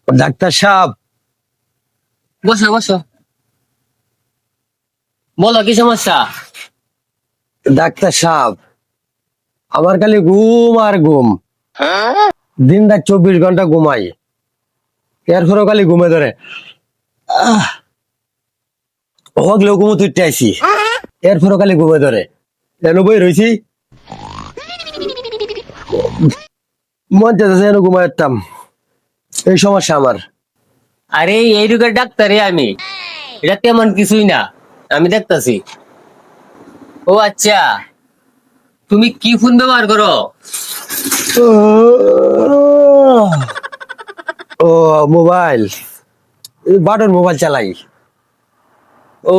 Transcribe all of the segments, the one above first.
Doctor সাহেব, বসো বসো, বলো কি সমস্যা? ডাক্তার সাহেব, আমার খালি ঘুম আর ঘুম। দিন রাত 24 ঘন্টা ঘুমাই, এরপরও খালি ঘুমে ধরে। হগলেও ঘুমো তুই আইসি, এরপরও খালি ঘুমে ধরে। এনে বই রয়েছি, মন চাইতেছে এনে ঘুমাইতাম। এই সমস্যা আমার। আরে এই রোগের ডাক্তারে আমি, এটা তেমন কিছুই না, আমি দেখতাছি। ও আচ্ছা, তুমি কি ফোন ব্যবহার করো? ও মোবাইল, বাটন মোবাইল চালাই। ও,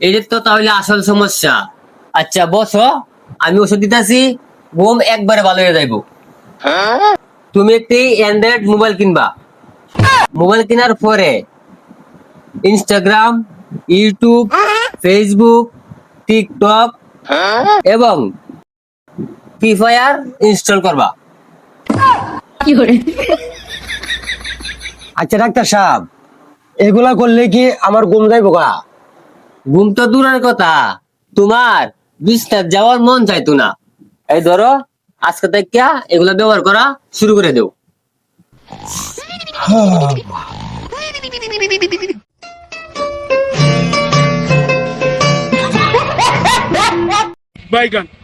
এটা তো তাহলে আসল সমস্যা। আচ্ছা বসো, আমি ওষুধ দিতেছি, ঘুম একবারে ভালো হয়ে যাইব। তুমি একটি অ্যান্ড্রয়েড মোবাইল কিনবা। মোবাইল কেনার পরে ইনস্টাগ্রাম, ইউটিউব, ফেসবুক, টিকটক এবং ফ্রি ফায়ার ইনস্টল করবা। আচ্ছা ডাক্তার সাহেব, এগুলা করলে কি আমার ঘুম যাইব গা? ঘুম তো দূরের কথা, তোমার বিছনায় যাওয়ার মন চাইতো না। এই ধরো, আজকে থেকে এগুলা ব্যবহার করা শুরু করে দেও। Bye, gun.